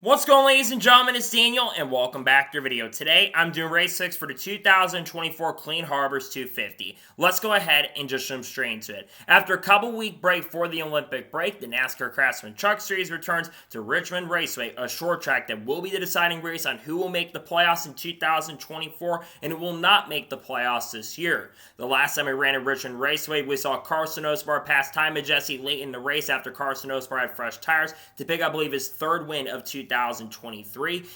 What's going on, ladies and gentlemen? It's Daniel, and welcome back to your video. Today, I'm doing race 6 for the 2024 Clean Harbors 250. Let's go ahead and just jump straight into it. After a couple-week break for the Olympic break, the NASCAR Craftsman Truck Series returns to Richmond Raceway, a short track that will be the deciding race on who will make the playoffs in 2024 and who will not make the playoffs this year. The last time we ran at Richmond Raceway, we saw Carson Osbar pass Ty Majeski late in the race after Carson Osbar had fresh tires to pick, I believe, his third win of 2023.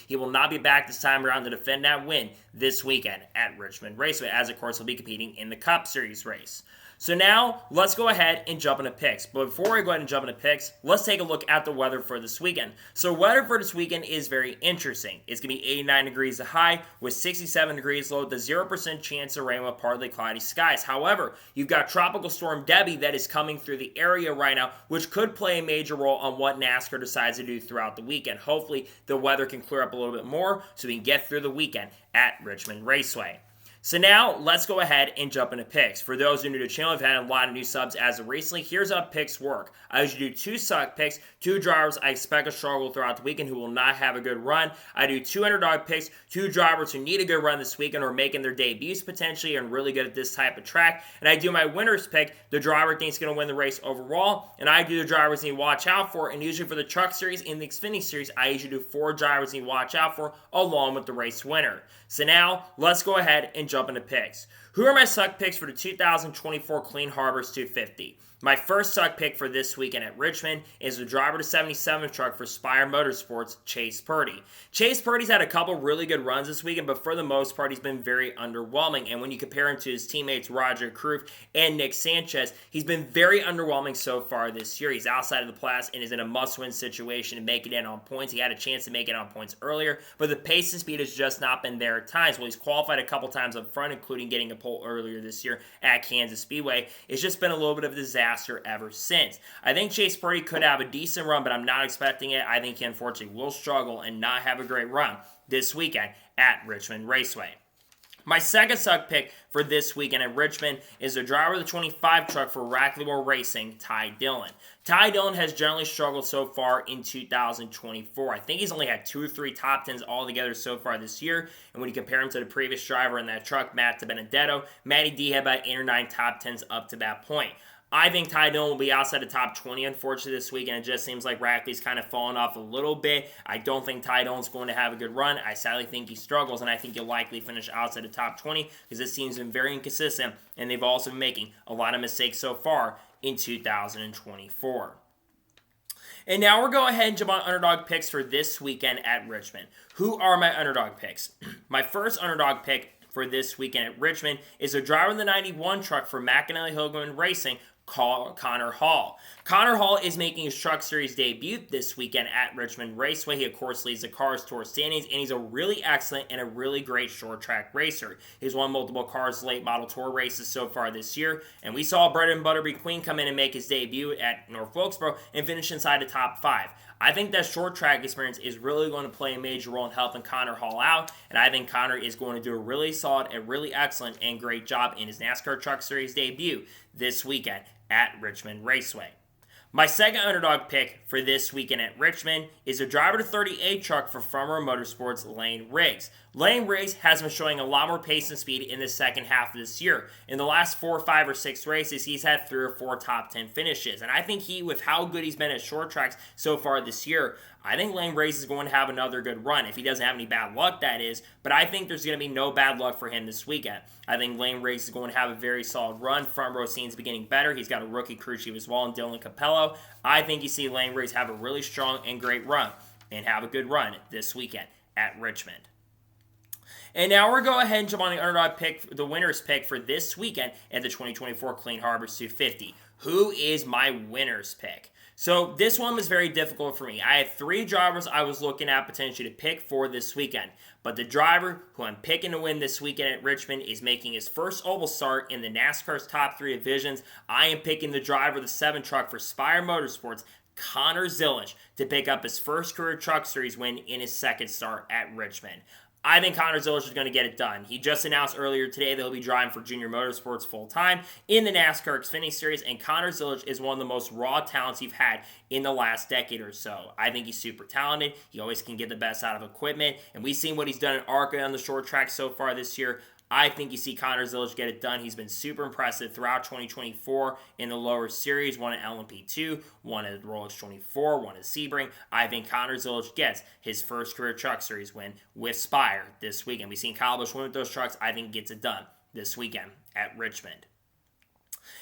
He will not be back this time around to defend that win this weekend at Richmond Raceway, as of course he'll be competing in the Cup Series race. So now, let's go ahead and jump into picks. But before we go ahead and jump into picks, let's take a look at the weather for this weekend. So weather for this weekend is very interesting. It's going to be 89 degrees high with 67 degrees low, the 0% chance of rain with partly cloudy skies. However, you've got Tropical Storm Debbie that is coming through the area right now, which could play a major role on what NASCAR decides to do throughout the weekend. Hopefully, the weather can clear up a little bit more so we can get through the weekend at Richmond Raceway. So now, let's go ahead and jump into picks. For those who are new to the channel, I've had a lot of new subs as of recently. Here's how picks work. I usually do 2 suck picks, 2 drivers I expect to struggle throughout the weekend who will not have a good run. I do 2 underdog picks, 2 drivers who need a good run this weekend or are making their debuts potentially and really good at this type of track. And I do my winner's pick, the driver thinks going to win the race overall. And I do the drivers you need to watch out for. And usually for the Truck Series and the Xfinity Series, I usually do 4 drivers you need to watch out for along with the race winner. So now, let's go ahead and jump into picks. Who are my suck picks for the 2024 Clean Harbors 250? My first suck pick for this weekend at Richmond is the driver to 77 truck for Spire Motorsports, Chase Purdy. Chase Purdy's had a couple really good runs this weekend, but for the most part, he's been very underwhelming. And when you compare him to his teammates Roger Kruf and Nick Sanchez, he's been very underwhelming so far this year. He's outside of the class and is in a must-win situation to make it in on points. He had a chance to make it on points earlier, but the pace and speed has just not been there at times. Well, he's qualified a couple times up front, including getting a pole earlier this year at Kansas Speedway. It's just been a little bit of a disaster ever since. I think Chase Purdy could have a decent run, but I'm not expecting it. I think he unfortunately will struggle and not have a great run this weekend at Richmond Raceway. My second suck pick for this weekend at Richmond is the driver of the 25 truck for Rackley Racing, Ty Dillon. Ty Dillon has generally struggled so far in 2024. I think he's only had 2 or 3 top 10s altogether so far this year. And when you compare him to the previous driver in that truck, Matt DiBenedetto, Matty D had about 8 or 9 top 10s up to that point. I think Ty Dillon will be outside the top 20, unfortunately, this week, and it just seems like Rackley's kind of fallen off a little bit. I don't think Ty Dillon's going to have a good run. I sadly think he struggles, and I think he'll likely finish outside the top 20 because this team's been very inconsistent, and they've also been making a lot of mistakes so far in 2024. And now we're going ahead and jump on underdog picks for this weekend at Richmond. Who are my underdog picks? My first underdog pick for this weekend at Richmond is a driver in the 91 truck for McAnally Hilgman Racing, Connor Hall. Connor Hall is making his Truck Series debut this weekend at Richmond Raceway. He, of course, leads the Cars Tour standings, and he's a really excellent and a really great short track racer. He's won multiple Cars Late Model Tour races so far this year, and we saw Bread and Butterby Queen come in and make his debut at North Wilkesboro and finish inside the top 5. I think that short track experience is really going to play a major role in helping Connor Hall out, and I think Connor is going to do a really solid, a really excellent, and great job in his NASCAR Truck Series debut this weekend at Richmond Raceway. My second underdog pick for this weekend at Richmond is a driver to 38 truck for Front Row Motorsports, Lane Riggs. Lane Riggs has been showing a lot more pace and speed in the second half of this year. In the last 4, 5, or 6 races, he's had 3 or 4 top 10 finishes. And I think with how good he's been at short tracks so far this year, I think Lane Riggs is going to have another good run. If he doesn't have any bad luck, that is. But I think there's going to be no bad luck for him this weekend. I think Lane Riggs is going to have a very solid run. Front row seems to be getting better. He's got a rookie crew chief as well in Dylan Capello. I think you see Lane Riggs have a really strong and great run and have a good run this weekend at Richmond. And now we're going to go ahead and jump on the underdog pick, the winner's pick for this weekend at the 2024 Clean Harbors 250. Who is my winner's pick? So this one was very difficult for me. I had 3 drivers I was looking at potentially to pick for this weekend. But the driver who I'm picking to win this weekend at Richmond is making his first oval start in the NASCAR's top 3 divisions. I am picking the driver of the 7 truck for Spire Motorsports, Connor Zilisch, to pick up his first career Truck Series win in his second start at Richmond. I think Connor Zilisch is going to get it done. He just announced earlier today that he'll be driving for Junior Motorsports full-time in the NASCAR Xfinity Series, and Connor Zilisch is one of the most raw talents you've had in the last decade or so. I think he's super talented. He always can get the best out of equipment, and we've seen what he's done in ARCA on the short track so far this year. I think you see Connor Zilisch get it done. He's been super impressive throughout 2024 in the lower series. Won at LMP2, won at Rolex 24, won at Sebring. I think Connor Zilisch gets his first career truck series win with Spire this weekend. We've seen Kyle Busch win with those trucks. I think he gets it done this weekend at Richmond.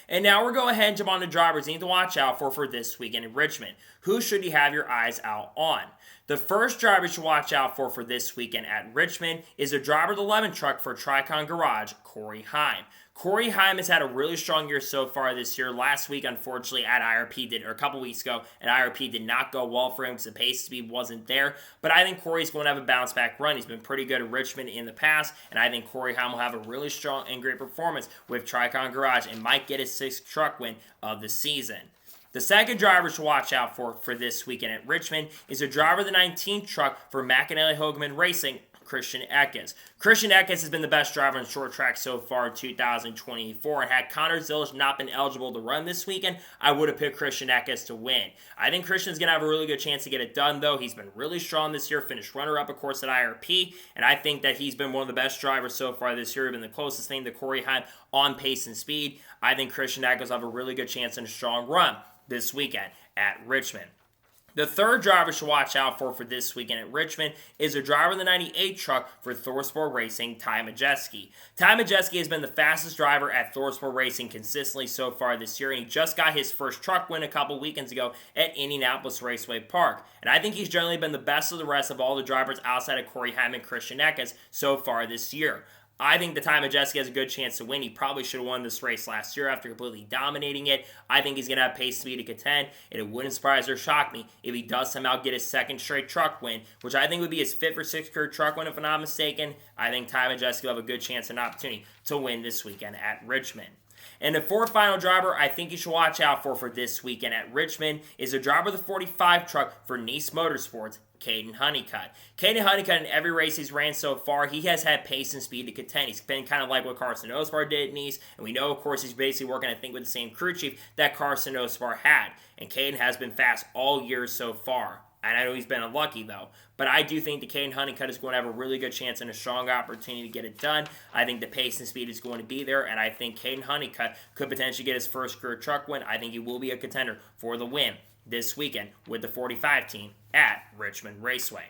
And now we're going ahead and jump on to drivers you need to watch out for this weekend in Richmond. Who should you have your eyes out on? The first driver you should watch out for this weekend at Richmond is a driver of the 11 truck for Tricon Garage, Corey Heim. Corey Heim has had a really strong year so far this year. Last week, unfortunately, at IRP, or a couple weeks ago, at IRP did not go well for him because the pace speed wasn't there. But I think Corey's going to have a bounce back run. He's been pretty good at Richmond in the past, and I think Corey Heim will have a really strong and great performance with Tricon Garage and might get his 6th truck win of the season. The second driver to watch out for this weekend at Richmond is a driver of the 19th truck for McAnally Hogeman Racing, Christian Eckes. Christian Eckes has been the best driver on short track so far in 2024, and had Connor Zilisch not been eligible to run this weekend, I would have picked Christian Eckes to win. I think Christian's going to have a really good chance to get it done, though. He's been really strong this year, finished runner-up, of course, at IRP, and I think that he's been one of the best drivers so far this year, been the closest thing to Corey Heim on pace and speed. I think Christian Eckes will have a really good chance and a strong run this weekend at Richmond. The third driver to watch out for this weekend at Richmond is a driver in the 98 truck for ThorSport Racing, Ty Majeski. Ty Majeski has been the fastest driver at ThorSport Racing consistently so far this year, and he just got his first truck win a couple weekends ago at Indianapolis Raceway Park. And I think he's generally been the best of the rest of all the drivers outside of Corey Heim and Christian Eckes so far this year. I think the Ty Majeski has a good chance to win. He probably should have won this race last year after completely dominating it. I think he's going to have pace speed to contend, and it wouldn't surprise or shock me if he does somehow get his 2nd straight truck win, which I think would be his 5th or 6th career truck win if I'm not mistaken. I think Ty Majeski will have a good chance and opportunity to win this weekend at Richmond. And the fourth final driver I think you should watch out for this weekend at Richmond is a driver of the 45 truck for Nice Motorsports, Caden Honeycutt. Caden Honeycutt, in every race he's ran so far, he has had pace and speed to contend. He's been kind of like what Carson Osbar did at Nice, and we know, of course, he's basically working, I think, with the same crew chief that Carson Osbar had. And Caden has been fast all year so far. And I know he's been unlucky, though. But I do think that Caden Honeycutt is going to have a really good chance and a strong opportunity to get it done. I think the pace and speed is going to be there, and I think Caden Honeycutt could potentially get his first career truck win. I think he will be a contender for the win this weekend with the 45 team at Richmond Raceway.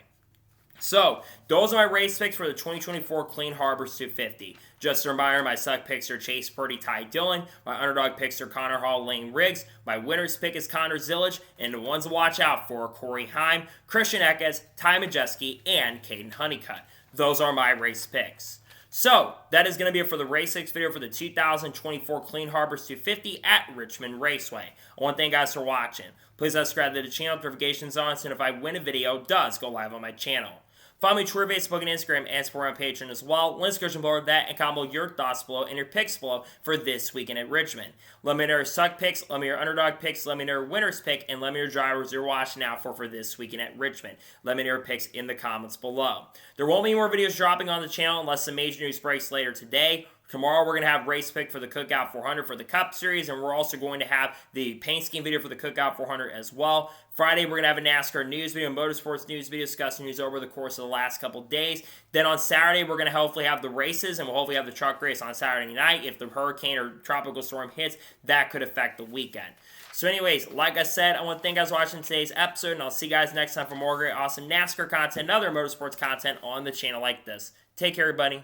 So, those are my race picks for the 2024 Clean Harbors 250. Just a reminder, my suck picks are Chase Purdy, Ty Dillon. My underdog picks are Connor Hall, Lane Riggs. My winner's pick is Connor Zilisch. And the ones to watch out for are Corey Heim, Christian Eckes, Ty Majeski, and Caden Honeycutt. Those are my race picks. So, that is going to be it for the Race 6 video for the 2024 Clean Harbors 250 at Richmond Raceway. I want to thank you guys for watching. Please subscribe to the channel, notifications on, so if I win a video, it does go live on my channel. Follow me on Twitter, Facebook, and Instagram, and support on Patreon as well. Links description below that, and comment your thoughts below and your picks below for this weekend at Richmond. Let me know your suck picks, let me know your underdog picks, let me know your winner's pick, and let me know your drivers you're watching out for this weekend at Richmond. Let me know your picks in the comments below. There won't be more videos dropping on the channel unless some major news breaks later today. Tomorrow we're going to have race pick for the Cookout 400 for the Cup Series, and we're also going to have the paint scheme video for the Cookout 400 as well. Friday we're going to have a NASCAR news video, motorsports news video discussing news over the course of the last couple days. Then on Saturday we're going to hopefully have the races, and we'll hopefully have the truck race on Saturday night. If the hurricane or tropical storm hits, that could affect the weekend. So anyways, like I said, I want to thank you guys for watching today's episode, and I'll see you guys next time for more great, awesome NASCAR content and other motorsports content on the channel like this. Take care, everybody.